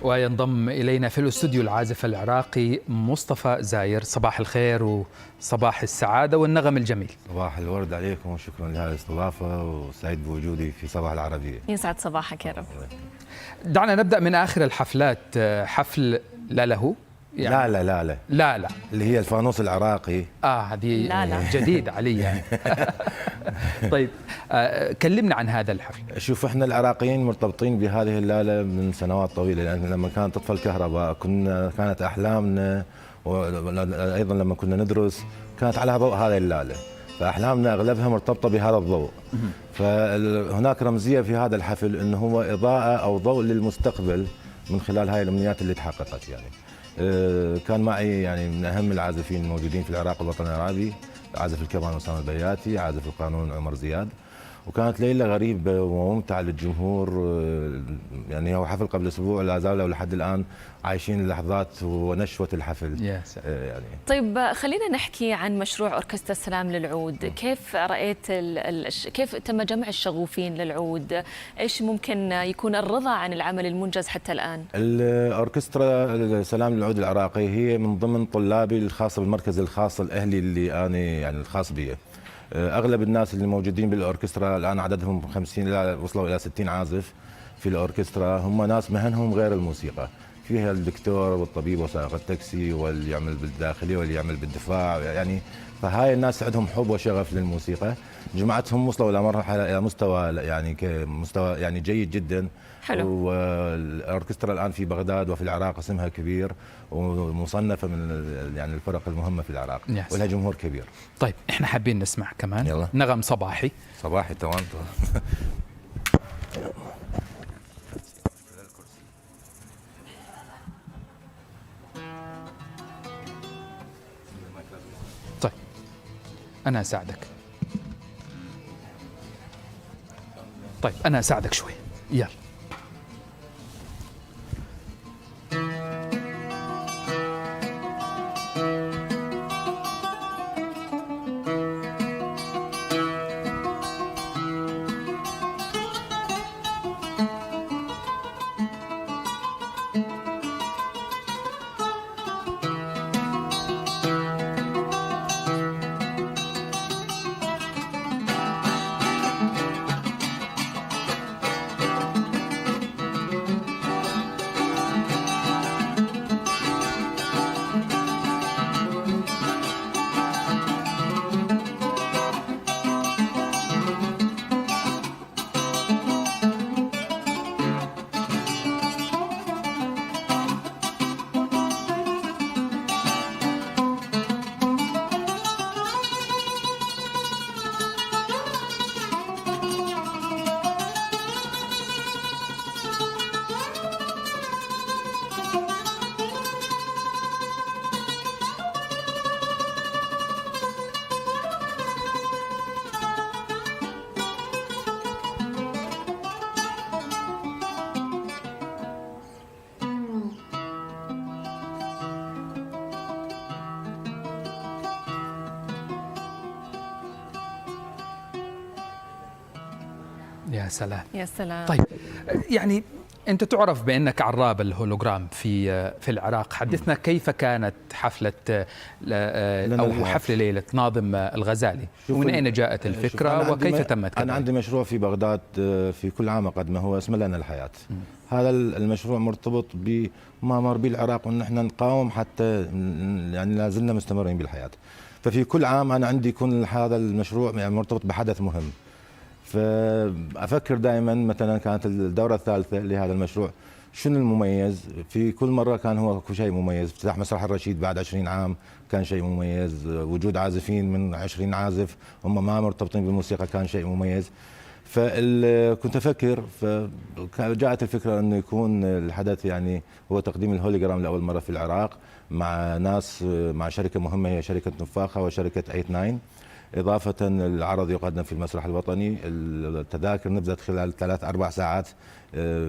وينضم إلينا في الاستوديو العازف العراقي مصطفى زاير. صباح الخير وصباح السعادة والنغم الجميل. صباح الورد عليكم وشكرا لهذه الاستضافة وسعيد بوجودي في صباح العربية. يسعد صباحك يا رب. دعنا نبدأ من آخر الحفلات. حفل لا له يعني لا اللي هي الفانوس العراقي. هذه لا. جديد علي يعني. طيب كلمنا عن هذا الحفل. شوف، احنا العراقيين مرتبطين بهذه اللالة من سنوات طويلة، لأن لما كانت تطفى الكهرباء كانت أحلامنا، وأيضا لما كنا ندرس كانت على ضوء هذه اللالة، فأحلامنا أغلبها مرتبطة بهذا الضوء. فهناك رمزية في هذا الحفل أنه هو إضاءة أو ضوء للمستقبل من خلال هاي الأمنيات اللي تحققت. يعني كان معي يعني من أهم العازفين الموجودين في العراق والوطن العربي، عازف الكمان أسامة البياتي، عازف القانون عمر زياد، وكانت ليلة غريبة وممتعة للجمهور. يعني هو حفل قبل أسبوع، لا زالوا لحد الآن عايشين اللحظات ونشوة الحفل. يعني طيب خلينا نحكي عن مشروع أوركسترا السلام للعود. كيف رأيت كيف تم جمع الشغوفين للعود؟ إيش ممكن يكون الرضا عن العمل المنجز حتى الآن؟ الأوركسترا السلام للعود العراقي هي من ضمن طلابي الخاصة بالمركز الخاص الأهلي اللي أنا يعني الخاص بي. اغلب الناس اللي موجودين بالاوركسترا الان عددهم 50 وصلوا الى 60 عازف في الاوركسترا، هم ناس مهنهم غير الموسيقى، فيها الدكتور والطبيب وسائق التاكسي واللي يعمل بالداخلي واللي يعمل بالدفاع. يعني فهاي الناس عندهم حب وشغف للموسيقى، جماعتهم وصلوا الى مرحله الى مستوى يعني كمستوى يعني جيد جدا. حلو. والاوركسترا الان في بغداد وفي العراق اسمها كبير ومصنفه من يعني الفرق المهمه في العراق ولها جمهور كبير. طيب احنا حابين نسمع كمان يلا. نغم صباحي. صباحي تمام. طيب انا اساعدك. طيب انا اساعدك شوي. يلا. يا سلام يا سلام. طيب يعني أنت تعرف بأنك عراب الهولوجرام في العراق. حدثنا كيف كانت حفلة أو حفل ليلة ناظم الغزالي، ومن أين جاءت الفكرة وكيف تمت؟ أنا عندي مشروع في بغداد في كل عام أقدمه، هو اسمه لنا الحياة. هذا المشروع مرتبط بما مر به العراق، وأن احنا نقاوم حتى يعني لا زلنا مستمرين بالحياة. ففي كل عام أنا عندي يكون هذا المشروع يعني مرتبط بحدث مهم، فأفكر دائما. مثلا كانت الدورة الثالثة لهذا المشروع، شنو المميز؟ في كل مرة كان هو شيء مميز. افتتاح مسرح الرشيد بعد 20 عام كان شيء مميز، وجود عازفين من 20 عازف هم ما مرتبطين بالموسيقى كان شيء مميز. فكنت أفكر، فجاءت الفكرة أنه يكون الحدث يعني هو تقديم الهوليجرام لأول مرة في العراق مع ناس، مع شركة مهمة هي شركة نفاخة وشركة 89. إضافة العرض يقدم في المسرح الوطني، التذاكر نبذت خلال 3-4 ساعات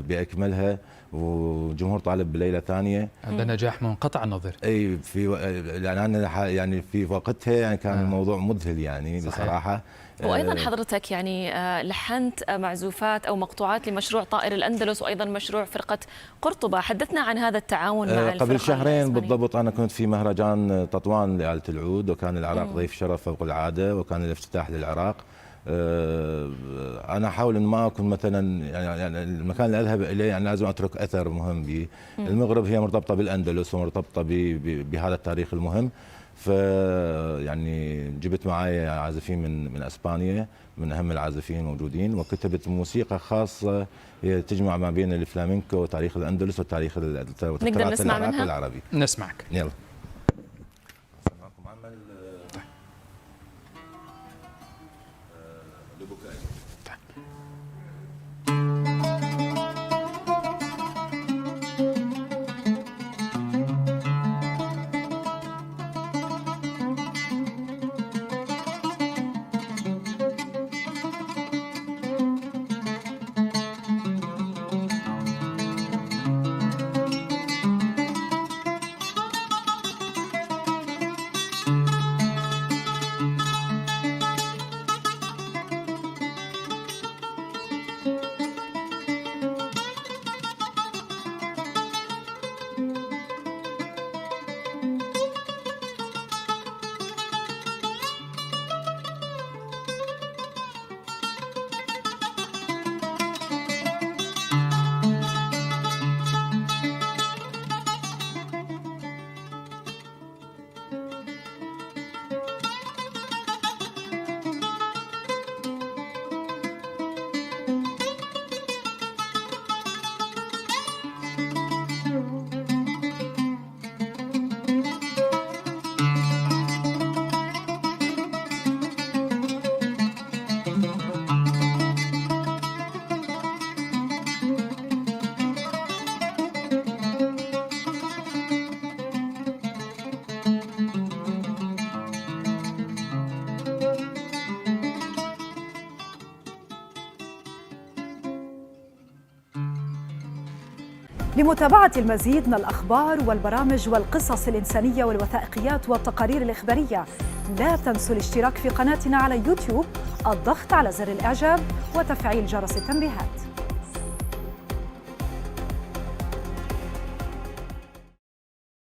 باكملها، وجمهور طالب بليله ثانيه. هذا نجاح منقطع النظر. اي يعني انا يعني في وقتها يعني كان الموضوع مذهل يعني صحيح. بصراحه. وايضا حضرتك يعني لحنت معزوفات او مقطوعات لمشروع طائر الاندلس وايضا مشروع فرقه قرطبه، حدثنا عن هذا التعاون مع الفرقه. قبل شهرين بالضبط انا كنت في مهرجان تطوان لآلة العود، وكان العراق ضيف شرف فوق العاده، وكان الافتتاح للعراق. انا احاول ان ما اكون مثلا يعني المكان اللي اذهب اليه يعني لازم اترك اثر مهم به. المغرب هي مرتبطه بالاندلس ومرتبطه بهذا التاريخ المهم. ف يعني جبت معي عازفين من اسبانيا، من اهم العازفين الموجودين، وكتبت موسيقى خاصه هي تجمع ما بين الفلامينكو وتاريخ الاندلس وتاريخ نقدر نسمع منها؟ العربي. نسمعك. يلا. لمتابعة المزيد من الأخبار والبرامج والقصص الإنسانية والوثائقيات والتقارير الإخبارية، لا تنسوا الاشتراك في قناتنا على يوتيوب، الضغط على زر الإعجاب وتفعيل جرس التنبيهات.